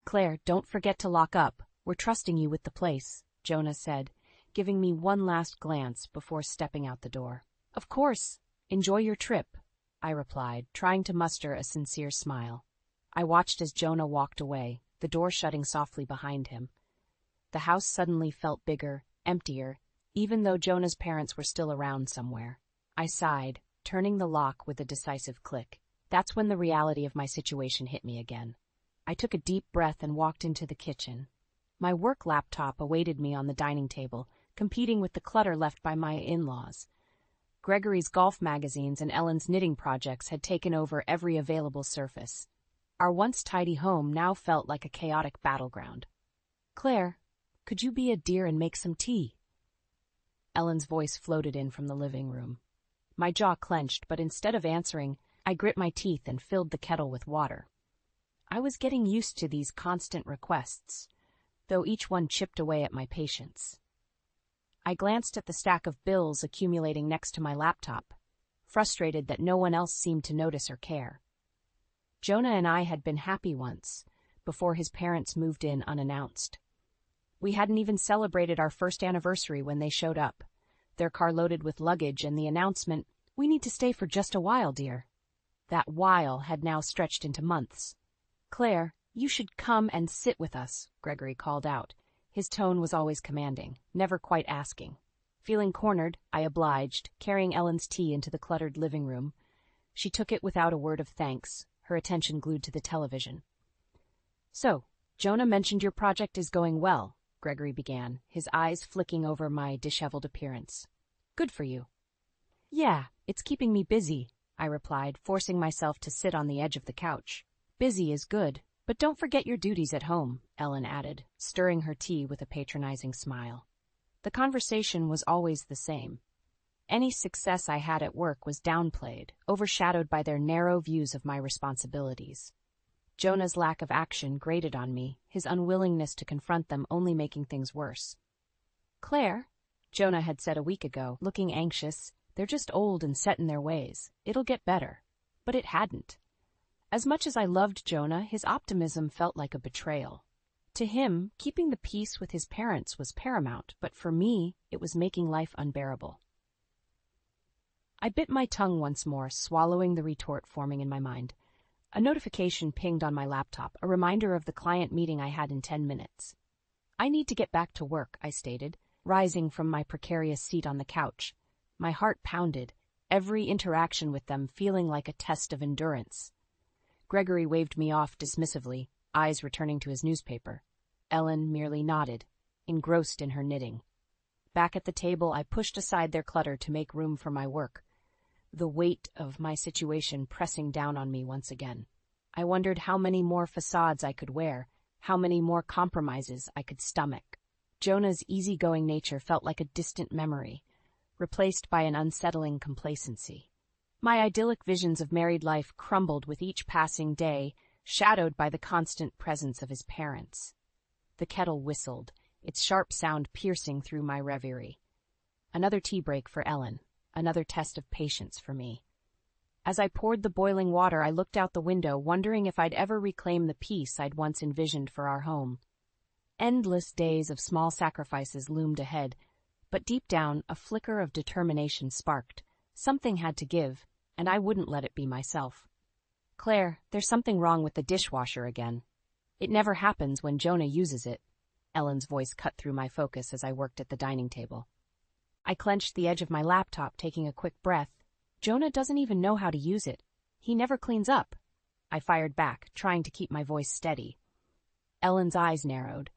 Claire, don't forget to lock up. We're trusting you with the place, Jonah said, giving me one last glance before stepping out the door. Of course. Enjoy your trip, I replied, trying to muster a sincere smile. I watched as Jonah walked away, the door shutting softly behind him. The house suddenly felt bigger, emptier, even though Jonah's parents were still around somewhere. I sighed, turning the lock with a decisive click. That's when the reality of my situation hit me again. I took a deep breath and walked into the kitchen. My work laptop awaited me on the dining table, competing with the clutter left by my in-laws. Gregory's golf magazines and Ellen's knitting projects had taken over every available surface. Our once tidy home now felt like a chaotic battleground. Claire, could you be a dear and make some tea? Ellen's voice floated in from the living room. My jaw clenched, but instead of answering, I grit my teeth and filled the kettle with water. I was getting used to these constant requests, though each one chipped away at my patience. I glanced at the stack of bills accumulating next to my laptop, frustrated that no one else seemed to notice or care. Jonah and I had been happy once, before his parents moved in unannounced. We hadn't even celebrated our first anniversary when they showed up, their car loaded with luggage and the announcement, "We need to stay for just a while, dear." That while had now stretched into months. "Claire, you should come and sit with us," Gregory called out. His tone was always commanding, never quite asking. Feeling cornered, I obliged, carrying Ellen's tea into the cluttered living room. She took it without a word of thanks, her attention glued to the television. "So, Jonah mentioned your project is going well," Gregory began, his eyes flicking over my disheveled appearance. "Good for you." "Yeah, it's keeping me busy," I replied, forcing myself to sit on the edge of the couch. "Busy is good, but don't forget your duties at home," Ellen added, stirring her tea with a patronizing smile. The conversation was always the same. Any success I had at work was downplayed, overshadowed by their narrow views of my responsibilities. Jonah's lack of action grated on me, his unwillingness to confront them only making things worse. "Claire," Jonah had said a week ago, looking anxious, "they're just old and set in their ways. It'll get better." But it hadn't. As much as I loved Jonah, his optimism felt like a betrayal. To him, keeping the peace with his parents was paramount, but for me, it was making life unbearable. I bit my tongue once more, swallowing the retort forming in my mind. A notification pinged on my laptop, a reminder of the client meeting I had in 10 minutes. "I need to get back to work," I stated, rising from my precarious seat on the couch. My heart pounded, every interaction with them feeling like a test of endurance. Gregory waved me off dismissively, eyes returning to his newspaper. Ellen merely nodded, engrossed in her knitting. Back at the table, I pushed aside their clutter to make room for my work, the weight of my situation pressing down on me once again. I wondered how many more facades I could wear, how many more compromises I could stomach. Jonah's easygoing nature felt like a distant memory, replaced by an unsettling complacency. My idyllic visions of married life crumbled with each passing day, shadowed by the constant presence of his parents. The kettle whistled, its sharp sound piercing through my reverie. Another tea break for Ellen, another test of patience for me. As I poured the boiling water, I looked out the window, wondering if I'd ever reclaim the peace I'd once envisioned for our home. Endless days of small sacrifices loomed ahead, but deep down, a flicker of determination sparked. Something had to give, and I wouldn't let it be myself. "Claire, there's something wrong with the dishwasher again. It never happens when Jonah uses it." Ellen's voice cut through my focus as I worked at the dining table. I clenched the edge of my laptop, taking a quick breath. "Jonah doesn't even know how to use it. He never cleans up." I fired back, trying to keep my voice steady. Ellen's eyes narrowed.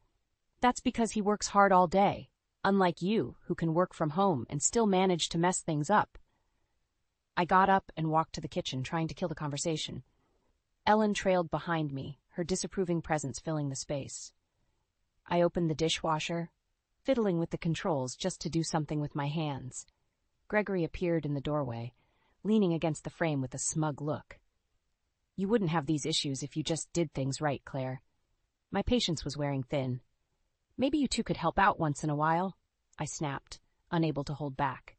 "That's because he works hard all day, unlike you, who can work from home and still manage to mess things up." I got up and walked to the kitchen, trying to kill the conversation. Ellen trailed behind me, her disapproving presence filling the space. I opened the dishwasher, fiddling with the controls just to do something with my hands. Gregory appeared in the doorway, leaning against the frame with a smug look. "You wouldn't have these issues if you just did things right, Claire." My patience was wearing thin. "Maybe you two could help out once in a while," I snapped, unable to hold back.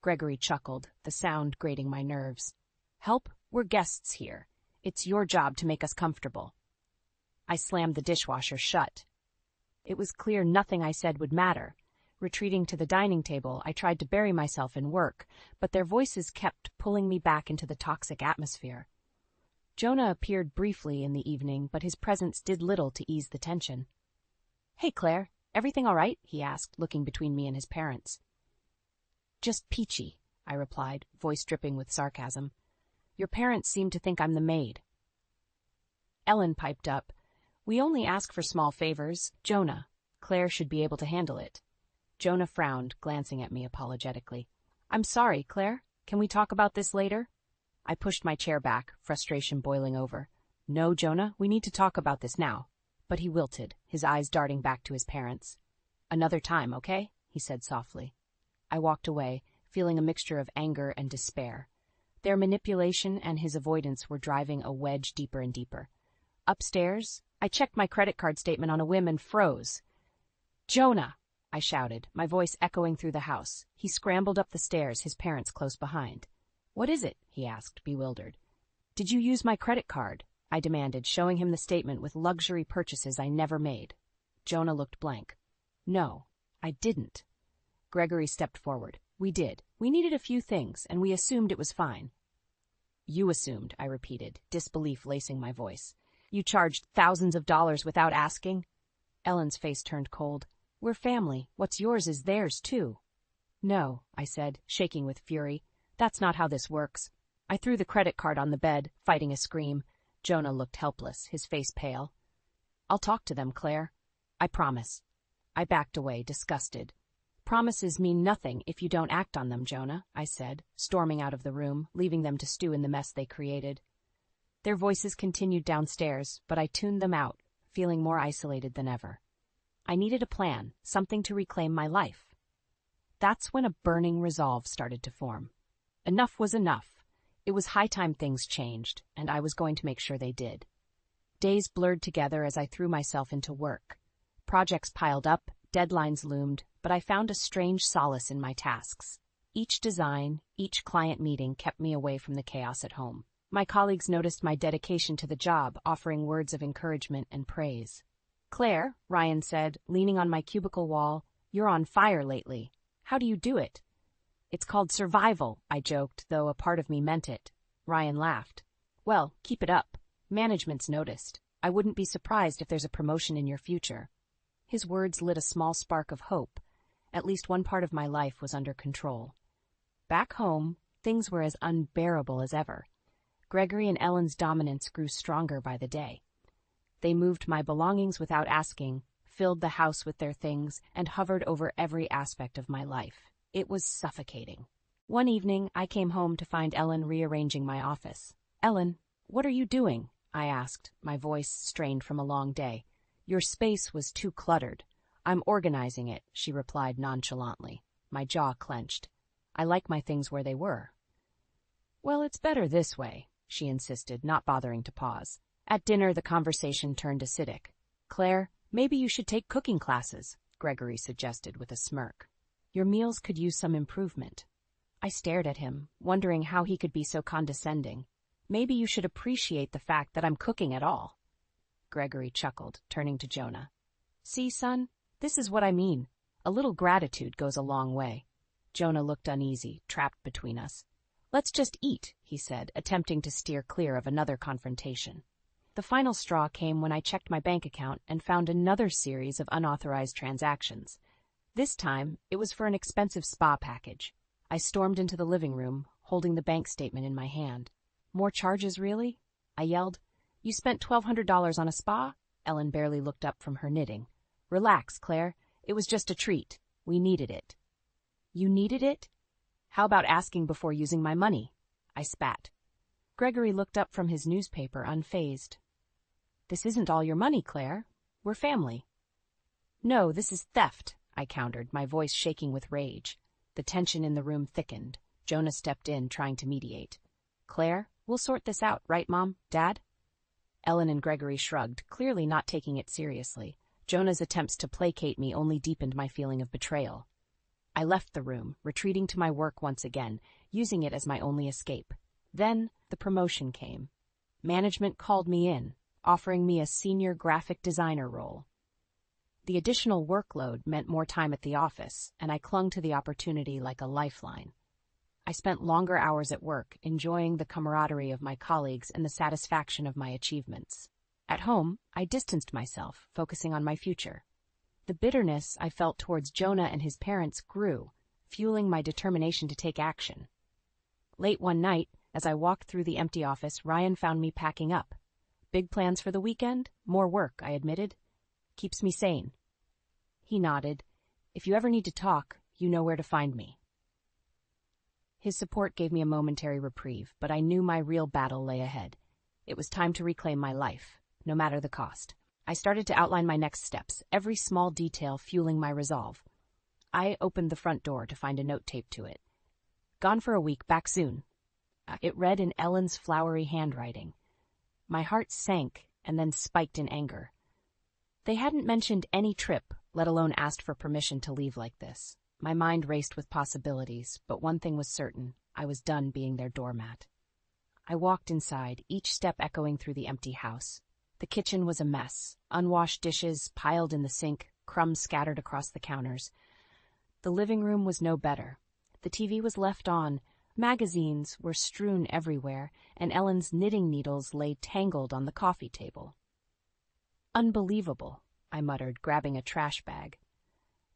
Gregory chuckled, the sound grating my nerves. "Help? We're guests here. It's your job to make us comfortable." I slammed the dishwasher shut. It was clear nothing I said would matter. Retreating to the dining table, I tried to bury myself in work, but their voices kept pulling me back into the toxic atmosphere. Jonah appeared briefly in the evening, but his presence did little to ease the tension. "Hey, Claire, everything all right?" he asked, looking between me and his parents. "Just peachy," I replied, voice dripping with sarcasm. "Your parents seem to think I'm the maid." Ellen piped up. "We only ask for small favors. Jonah, Claire should be able to handle it." Jonah frowned, glancing at me apologetically. "I'm sorry, Claire. Can we talk about this later?" I pushed my chair back, frustration boiling over. "No, Jonah, we need to talk about this now." But he wilted, his eyes darting back to his parents. "Another time, okay?" he said softly. I walked away, feeling a mixture of anger and despair. Their manipulation and his avoidance were driving a wedge deeper and deeper. Upstairs, I checked my credit card statement on a whim and froze. "Jonah!" I shouted, my voice echoing through the house. He scrambled up the stairs, his parents close behind. "What is it?" he asked, bewildered. "Did you use my credit card?" I demanded, showing him the statement with luxury purchases I never made. Jonah looked blank. "No, I didn't." Gregory stepped forward. "We did. We needed a few things, and we assumed it was fine." "You assumed," I repeated, disbelief lacing my voice. "You charged thousands of dollars without asking?" Ellen's face turned cold. "We're family. What's yours is theirs, too." "No," I said, shaking with fury. "That's not how this works." I threw the credit card on the bed, fighting a scream. Jonah looked helpless, his face pale. "I'll talk to them, Claire. I promise." I backed away, disgusted. "Promises mean nothing if you don't act on them, Jonah," I said, storming out of the room, leaving them to stew in the mess they created. Their voices continued downstairs, but I tuned them out, feeling more isolated than ever. I needed a plan, something to reclaim my life. That's when a burning resolve started to form. Enough was enough. It was high time things changed, and I was going to make sure they did. Days blurred together as I threw myself into work. Projects piled up, deadlines loomed, but I found a strange solace in my tasks. Each design, each client meeting kept me away from the chaos at home. My colleagues noticed my dedication to the job, offering words of encouragement and praise. "Claire," Ryan said, leaning on my cubicle wall, "you're on fire lately. How do you do it?" "It's called survival," I joked, though a part of me meant it. Ryan laughed. "Well, keep it up. Management's noticed. I wouldn't be surprised if there's a promotion in your future." His words lit a small spark of hope. At least one part of my life was under control. Back home, things were as unbearable as ever. Gregory and Ellen's dominance grew stronger by the day. They moved my belongings without asking, filled the house with their things, and hovered over every aspect of my life. It was suffocating. One evening, I came home to find Ellen rearranging my office. "Ellen, what are you doing?" I asked, my voice strained from a long day. "Your space was too cluttered." "I'm organizing it," she replied nonchalantly. My jaw clenched. "I like my things where they were." "Well, it's better this way," she insisted, not bothering to pause. At dinner, the conversation turned acidic. "Claire, maybe you should take cooking classes," Gregory suggested with a smirk. "Your meals could use some improvement." I stared at him, wondering how he could be so condescending. "Maybe you should appreciate the fact that I'm cooking at all." Gregory chuckled, turning to Jonah. "See, son, this is what I mean. A little gratitude goes a long way." Jonah looked uneasy, trapped between us. "Let's just eat," he said, attempting to steer clear of another confrontation. The final straw came when I checked my bank account and found another series of unauthorized transactions. This time, it was for an expensive spa package. I stormed into the living room, holding the bank statement in my hand. "More charges, really?" I yelled. "You spent $1,200 on a spa?" Ellen barely looked up from her knitting. "Relax, Claire. It was just a treat. We needed it." "You needed it? How about asking before using my money?" I spat. Gregory looked up from his newspaper, unfazed. "This isn't all your money, Claire. We're family." "No, this is theft," I countered, my voice shaking with rage. The tension in the room thickened. Jonah stepped in, trying to mediate. "Claire, we'll sort this out, right, Mom? Dad?" Ellen and Gregory shrugged, clearly not taking it seriously. Jonah's attempts to placate me only deepened my feeling of betrayal. I left the room, retreating to my work once again, using it as my only escape. Then the promotion came. Management called me in. offering me a senior graphic designer role. The additional workload meant more time at the office, and I clung to the opportunity like a lifeline. I spent longer hours at work, enjoying the camaraderie of my colleagues and the satisfaction of my achievements. At home, I distanced myself, focusing on my future. The bitterness I felt towards Jonah and his parents grew, fueling my determination to take action. Late one night, as I walked through the empty office, Ryan found me packing up. "Big plans for the weekend? More work," I admitted. "Keeps me sane." He nodded. "If you ever need to talk, you know where to find me." His support gave me a momentary reprieve, but I knew my real battle lay ahead. It was time to reclaim my life, no matter the cost. I started to outline my next steps, every small detail fueling my resolve. I opened the front door to find a note taped to it. "Gone for a week, back soon." It read in Ellen's flowery handwriting. My heart sank and then spiked in anger. They hadn't mentioned any trip, let alone asked for permission to leave like this. My mind raced with possibilities, but one thing was certain: I was done being their doormat. I walked inside, each step echoing through the empty house. The kitchen was a mess, unwashed dishes piled in the sink, crumbs scattered across the counters. The living room was no better. The TV was left on, magazines were strewn everywhere, and Ellen's knitting needles lay tangled on the coffee table. "Unbelievable," I muttered, grabbing a trash bag.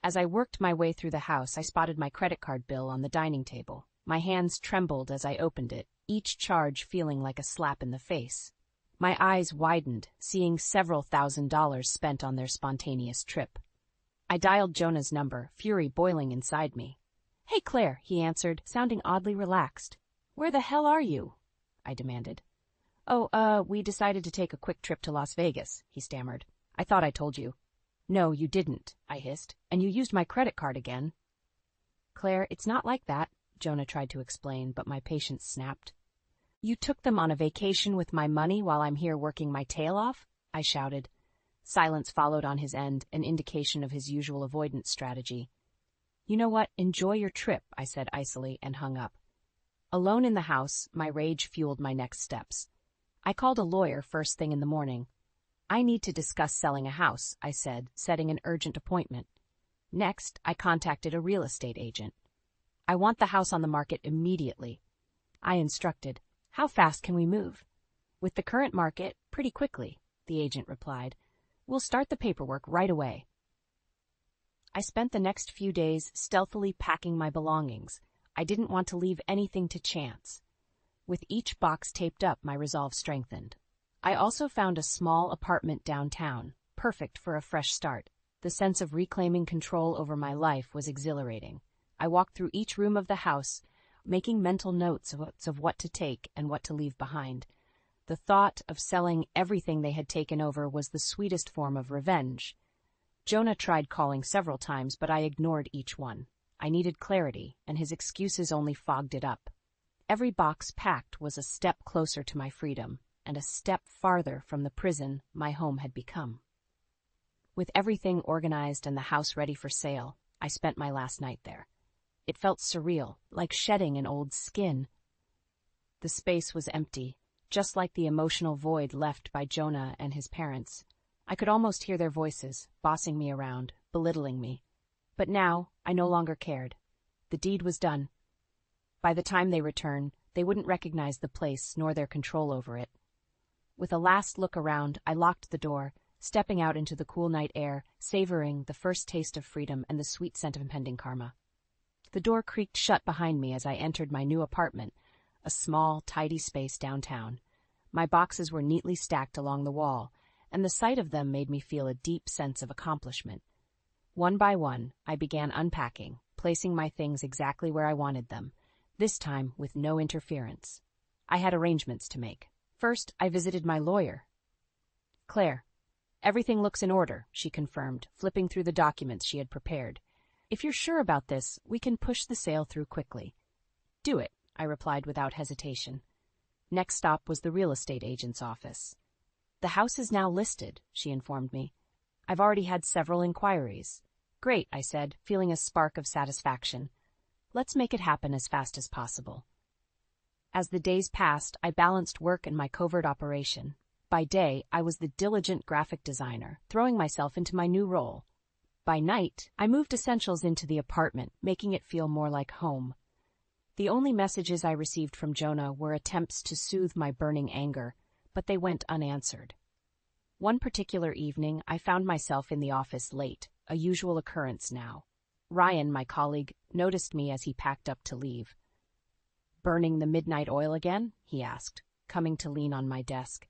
As I worked my way through the house, I spotted my credit card bill on the dining table. My hands trembled as I opened it, each charge feeling like a slap in the face. My eyes widened, seeing several $1,000s spent on their spontaneous trip. I dialed Jonah's number, fury boiling inside me. "Hey, Claire," he answered, sounding oddly relaxed. "Where the hell are you?" I demanded. We decided to take a quick trip to Las Vegas," he stammered. "I thought I told you." "No, you didn't," I hissed. "And you used my credit card again." "Claire, it's not like that," Jonah tried to explain, but my patience snapped. "You took them on a vacation with my money while I'm here working my tail off?" I shouted. Silence followed on his end, an indication of his usual avoidance strategy. "You know what? Enjoy your trip," I said icily, and hung up. Alone in the house, my rage fueled my next steps. I called a lawyer first thing in the morning. "I need to discuss selling a house," I said, setting an urgent appointment. Next, I contacted a real estate agent. "I want the house on the market immediately." I instructed. "How fast can we move?" "With the current market, pretty quickly," the agent replied. "We'll start the paperwork right away." I spent the next few days stealthily packing my belongings. I didn't want to leave anything to chance. With each box taped up, my resolve strengthened. I also found a small apartment downtown, perfect for a fresh start. The sense of reclaiming control over my life was exhilarating. I walked through each room of the house, making mental notes of what to take and what to leave behind. The thought of selling everything they had taken over was the sweetest form of revenge. Jonah tried calling several times, but I ignored each one. I needed clarity, and his excuses only fogged it up. Every box packed was a step closer to my freedom, and a step farther from the prison my home had become. With everything organized and the house ready for sale, I spent my last night there. It felt surreal, like shedding an old skin. The space was empty, just like the emotional void left by Jonah and his parents. I could almost hear their voices, bossing me around, belittling me. But now, I no longer cared. The deed was done. By the time they returned, they wouldn't recognize the place nor their control over it. With a last look around, I locked the door, stepping out into the cool night air, savoring the first taste of freedom and the sweet scent of impending karma. The door creaked shut behind me as I entered my new apartment, a small, tidy space downtown. My boxes were neatly stacked along the wall, and the sight of them made me feel a deep sense of accomplishment. One by one, I began unpacking, placing my things exactly where I wanted them, this time with no interference. I had arrangements to make. First, I visited my lawyer. "Claire, everything looks in order," she confirmed, flipping through the documents she had prepared. "If you're sure about this, we can push the sale through quickly." "Do it," I replied without hesitation. Next stop was the real estate agent's office. "The house is now listed," she informed me. "I've already had several inquiries." "Great," I said, feeling a spark of satisfaction. "Let's make it happen as fast as possible." As the days passed, I balanced work and my covert operation. By day, I was the diligent graphic designer, throwing myself into my new role. By night, I moved essentials into the apartment, making it feel more like home. The only messages I received from Jonah were attempts to soothe my burning anger, but they went unanswered. One particular evening, I found myself in the office late, a usual occurrence now. Ryan, my colleague, noticed me as he packed up to leave. "Burning the midnight oil again?" he asked, coming to lean on my desk.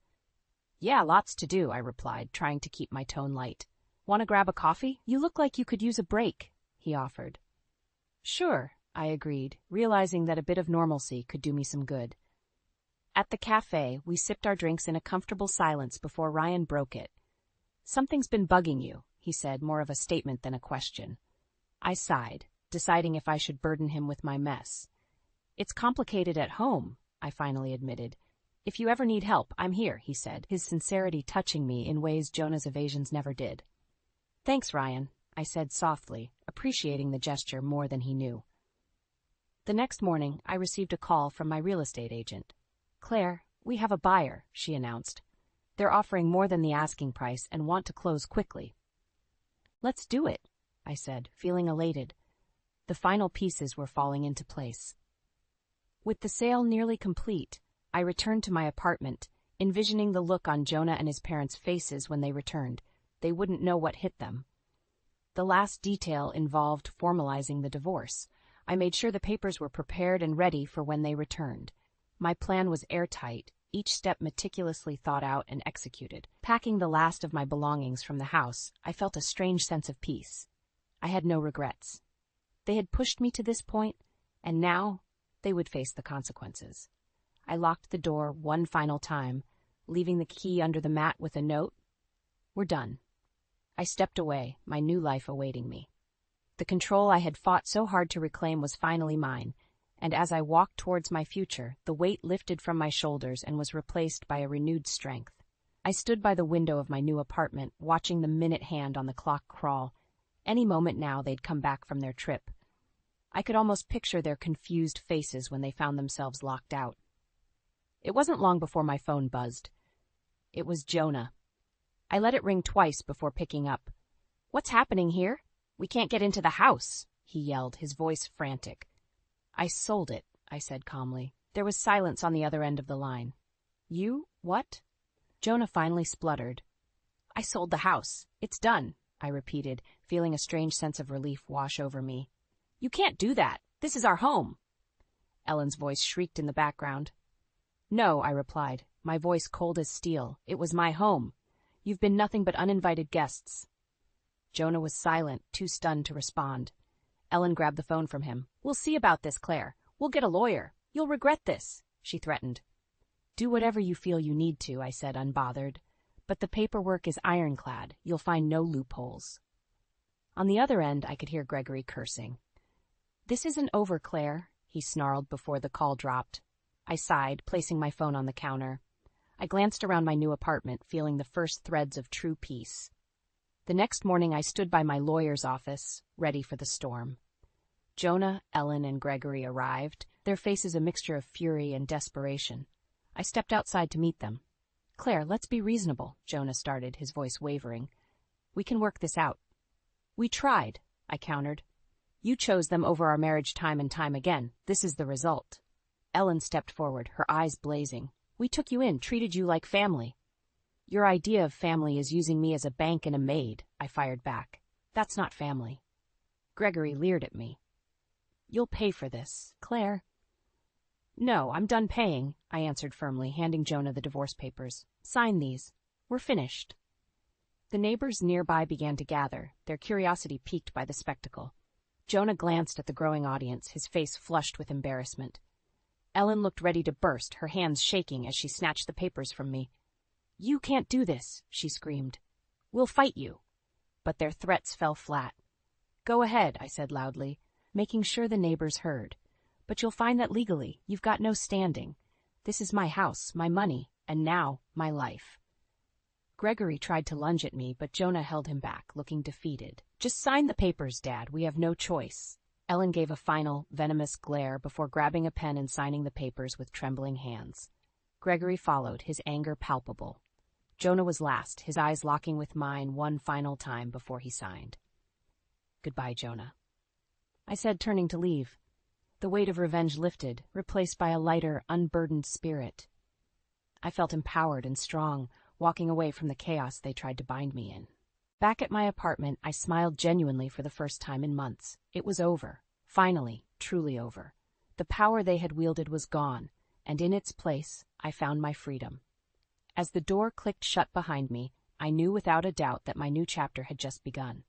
"Yeah, lots to do," I replied, trying to keep my tone light. "Want to grab a coffee? You look like you could use a break," he offered. "Sure," I agreed, realizing that a bit of normalcy could do me some good. At the cafe, we sipped our drinks in a comfortable silence before Ryan broke it. "Something's been bugging you," he said, more of a statement than a question. I sighed, deciding if I should burden him with my mess. "It's complicated at home," I finally admitted. "If you ever need help, I'm here," he said, his sincerity touching me in ways Jonah's evasions never did. "Thanks, Ryan," I said softly, appreciating the gesture more than he knew. The next morning, I received a call from my real estate agent. "Claire, we have a buyer," she announced. "They're offering more than the asking price and want to close quickly." "Let's do it," I said, feeling elated. The final pieces were falling into place. With the sale nearly complete, I returned to my apartment, envisioning the look on Jonah and his parents' faces when they returned. They wouldn't know what hit them. The last detail involved formalizing the divorce. I made sure the papers were prepared and ready for when they returned. My plan was airtight, each step meticulously thought out and executed. Packing the last of my belongings from the house, I felt a strange sense of peace. I had no regrets. They had pushed me to this point, and now they would face the consequences. I locked the door one final time, leaving the key under the mat with a note. "We're done." I stepped away, my new life awaiting me. The control I had fought so hard to reclaim was finally mine, and as I walked towards my future, the weight lifted from my shoulders and was replaced by a renewed strength. I stood by the window of my new apartment, watching the minute hand on the clock crawl. Any moment now they'd come back from their trip. I could almost picture their confused faces when they found themselves locked out. It wasn't long before my phone buzzed. It was Jonah. I let it ring twice before picking up. "What's happening here? We can't get into the house," he yelled, his voice frantic. "I sold it," I said calmly. There was silence on the other end of the line. "You? What?" Jonah finally spluttered. "I sold the house. It's done," I repeated, feeling a strange sense of relief wash over me. "You can't do that. This is our home." Ellen's voice shrieked in the background. "No," I replied, my voice cold as steel. "It was my home. You've been nothing but uninvited guests." Jonah was silent, too stunned to respond. Ellen grabbed the phone from him. "We'll see about this, Claire. We'll get a lawyer. You'll regret this," she threatened. "Do whatever you feel you need to," I said, unbothered. "But the paperwork is ironclad. You'll find no loopholes." On the other end, I could hear Gregory cursing. "This isn't over, Claire," he snarled before the call dropped. I sighed, placing my phone on the counter. I glanced around my new apartment, feeling the first threads of true peace. The next morning I stood by my lawyer's office, ready for the storm. Jonah, Ellen, and Gregory arrived, their faces a mixture of fury and desperation. I stepped outside to meet them. "Claire, let's be reasonable," Jonah started, his voice wavering. "We can work this out." "We tried," I countered. "You chose them over our marriage time and time again. This is the result." Ellen stepped forward, her eyes blazing. "We took you in, treated you like family." "Your idea of family is using me as a bank and a maid," I fired back. "That's not family." Gregory leered at me. "You'll pay for this, Claire." "No, I'm done paying," I answered firmly, handing Jonah the divorce papers. "Sign these. We're finished." The neighbors nearby began to gather, their curiosity piqued by the spectacle. Jonah glanced at the growing audience, his face flushed with embarrassment. Ellen looked ready to burst, her hands shaking as she snatched the papers from me. "You can't do this," she screamed. "We'll fight you." But their threats fell flat. "Go ahead," I said loudly, making sure the neighbors heard. "But you'll find that legally, you've got no standing. This is my house, my money, and now, my life." Gregory tried to lunge at me, but Jonah held him back, looking defeated. "Just sign the papers, Dad. We have no choice." Ellen gave a final, venomous glare before grabbing a pen and signing the papers with trembling hands. Gregory followed, his anger palpable. Jonah was last, his eyes locking with mine one final time before he signed. "Goodbye, Jonah," I said, turning to leave. The weight of revenge lifted, replaced by a lighter, unburdened spirit. I felt empowered and strong, walking away from the chaos they tried to bind me in. Back at my apartment, I smiled genuinely for the first time in months. It was over. Finally, truly over. The power they had wielded was gone, and in its place, I found my freedom. As the door clicked shut behind me, I knew without a doubt that my new chapter had just begun.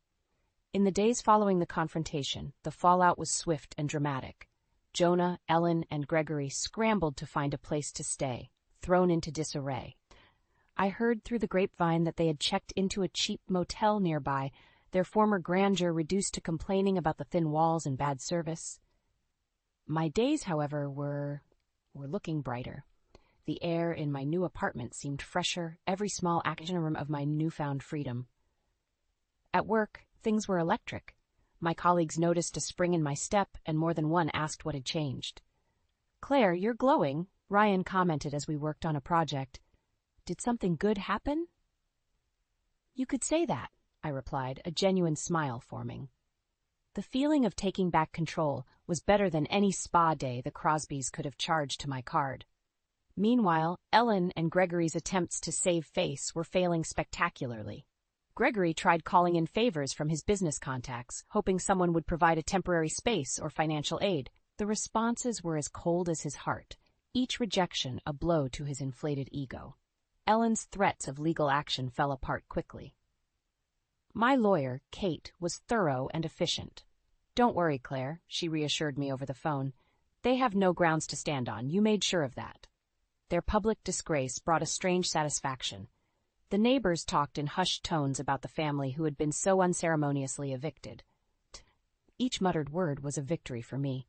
In the days following the confrontation, the fallout was swift and dramatic. Jonah, Ellen, and Gregory scrambled to find a place to stay, thrown into disarray. I heard through the grapevine that they had checked into a cheap motel nearby, their former grandeur reduced to complaining about the thin walls and bad service. My days, however, were looking brighter. The air in my new apartment seemed fresher, every small action of my newfound freedom. At work, things were electric. My colleagues noticed a spring in my step, and more than one asked what had changed. "Claire, you're glowing," Ryan commented as we worked on a project. "Did something good happen?" "You could say that," I replied, a genuine smile forming. The feeling of taking back control was better than any spa day the Crosbys could have charged to my card. Meanwhile, Ellen and Gregory's attempts to save face were failing spectacularly. Gregory tried calling in favors from his business contacts, hoping someone would provide a temporary space or financial aid. The responses were as cold as his heart, each rejection a blow to his inflated ego. Ellen's threats of legal action fell apart quickly. My lawyer, Kate, was thorough and efficient. "Don't worry, Claire," she reassured me over the phone. "They have no grounds to stand on. You made sure of that." Their public disgrace brought a strange satisfaction. The neighbors talked in hushed tones about the family who had been so unceremoniously evicted. Each muttered word was a victory for me.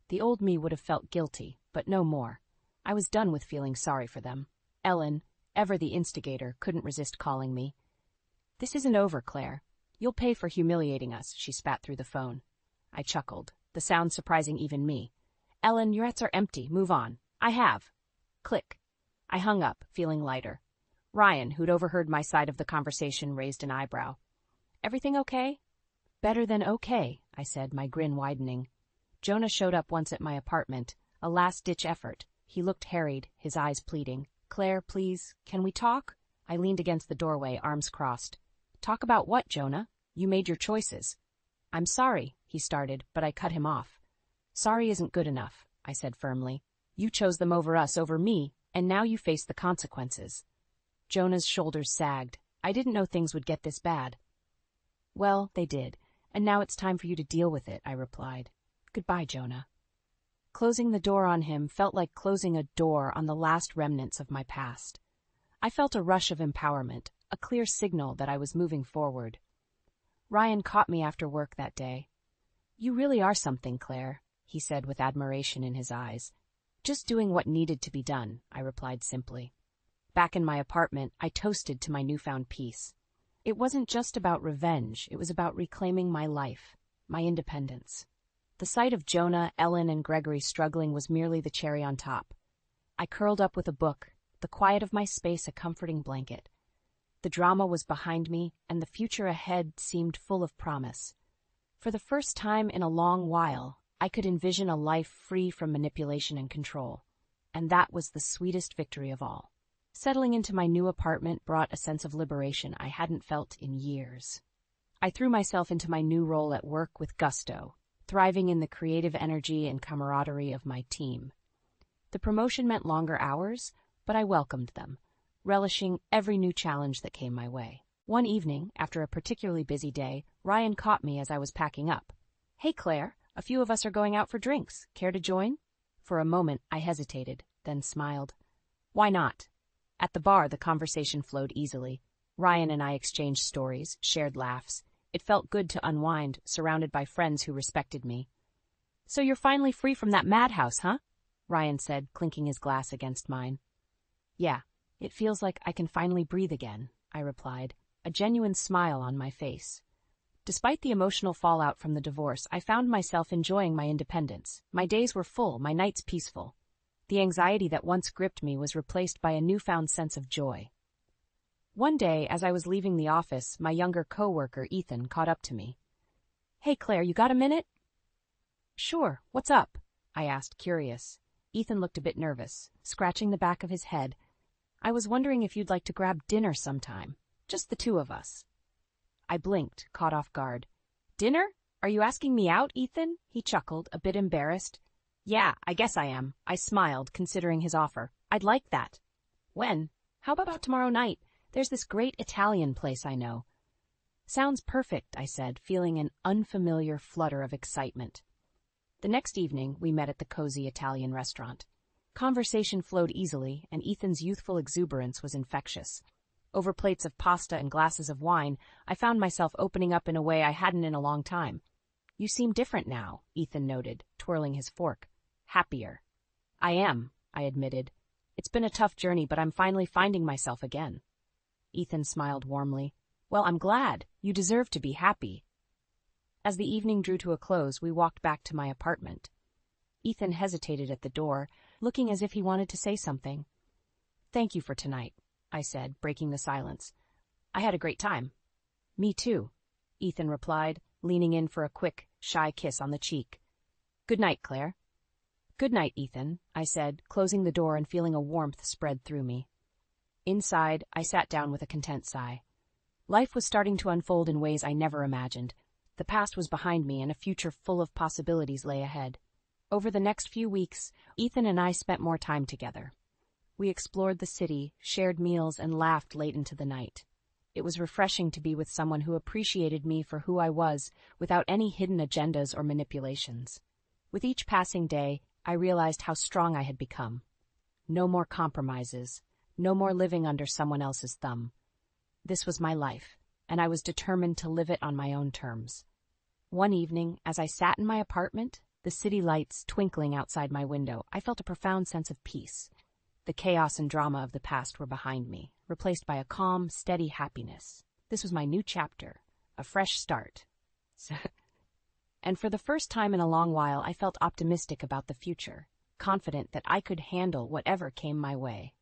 The old me would have felt guilty, but no more. I was done with feeling sorry for them. Ellen, ever the instigator, couldn't resist calling me. "This isn't over, Claire. You'll pay for humiliating us," she spat through the phone. I chuckled, the sound surprising even me. "Ellen, your eats are empty. Move on." "I have." Click. I hung up, feeling lighter. Ryan, who'd overheard my side of the conversation, raised an eyebrow. "Everything okay?" "Better than okay," I said, my grin widening. Jonah showed up once at my apartment, a last-ditch effort. He looked harried, his eyes pleading. "Claire, please, can we talk?" I leaned against the doorway, arms crossed. "Talk about what, Jonah? You made your choices." "I'm sorry," he started, but I cut him off. "Sorry isn't good enough," I said firmly. "You chose them over us, over me, and now you face the consequences." Jonah's shoulders sagged. I didn't know things would get this bad. "Well, they did, and now it's time for you to deal with it," I replied. "Goodbye, Jonah." Closing the door on him felt like closing a door on the last remnants of my past. I felt a rush of empowerment, a clear signal that I was moving forward. Ryan caught me after work that day. "You really are something, Claire," he said with admiration in his eyes. "Just doing what needed to be done," I replied simply. Back in my apartment, I toasted to my newfound peace. It wasn't just about revenge, it was about reclaiming my life, my independence. The sight of Jonah, Ellen, and Gregory struggling was merely the cherry on top. I curled up with a book, the quiet of my space a comforting blanket. The drama was behind me, and the future ahead seemed full of promise. For the first time in a long while, I could envision a life free from manipulation and control, and that was the sweetest victory of all. Settling into my new apartment brought a sense of liberation I hadn't felt in years. I threw myself into my new role at work with gusto, thriving in the creative energy and camaraderie of my team. The promotion meant longer hours, but I welcomed them, relishing every new challenge that came my way. One evening, after a particularly busy day, Ryan caught me as I was packing up. "Hey, Claire, a few of us are going out for drinks. Care to join?" For a moment, I hesitated, then smiled. "Why not?" At the bar, the conversation flowed easily. Ryan and I exchanged stories, shared laughs. It felt good to unwind, surrounded by friends who respected me. "So you're finally free from that madhouse, huh?" Ryan said, clinking his glass against mine. "Yeah, it feels like I can finally breathe again," I replied, a genuine smile on my face. Despite the emotional fallout from the divorce, I found myself enjoying my independence. My days were full, my nights peaceful. The anxiety that once gripped me was replaced by a newfound sense of joy. One day, as I was leaving the office, my younger coworker, Ethan, caught up to me. "Hey, Claire, you got a minute?" "Sure, what's up?" I asked, curious. Ethan looked a bit nervous, scratching the back of his head. "I was wondering if you'd like to grab dinner sometime. Just the two of us." I blinked, caught off guard. "Dinner? Are you asking me out, Ethan?" He chuckled, a bit embarrassed. "Yeah, I guess I am." I smiled, considering his offer. "I'd like that." "When? How about tomorrow night? There's this great Italian place I know." "Sounds perfect," I said, feeling an unfamiliar flutter of excitement. The next evening, we met at the cozy Italian restaurant. Conversation flowed easily, and Ethan's youthful exuberance was infectious. Over plates of pasta and glasses of wine, I found myself opening up in a way I hadn't in a long time. "You seem different now," Ethan noted, twirling his fork. "Happier." "I am," I admitted. "It's been a tough journey, but I'm finally finding myself again." Ethan smiled warmly. "Well, I'm glad. You deserve to be happy." As the evening drew to a close, we walked back to my apartment. Ethan hesitated at the door, looking as if he wanted to say something. "Thank you for tonight," I said, breaking the silence. "I had a great time." "Me too," Ethan replied, leaning in for a quick, shy kiss on the cheek. "Good night, Claire." "Good night, Ethan," I said, closing the door and feeling a warmth spread through me. Inside, I sat down with a content sigh. Life was starting to unfold in ways I never imagined. The past was behind me, and a future full of possibilities lay ahead. Over the next few weeks, Ethan and I spent more time together. We explored the city, shared meals, and laughed late into the night. It was refreshing to be with someone who appreciated me for who I was, without any hidden agendas or manipulations. With each passing day, I realized how strong I had become. No more compromises, no more living under someone else's thumb. This was my life, and I was determined to live it on my own terms. One evening, as I sat in my apartment, the city lights twinkling outside my window, I felt a profound sense of peace. The chaos and drama of the past were behind me, replaced by a calm, steady happiness. This was my new chapter, a fresh start. And for the first time in a long while, I felt optimistic about the future, confident that I could handle whatever came my way.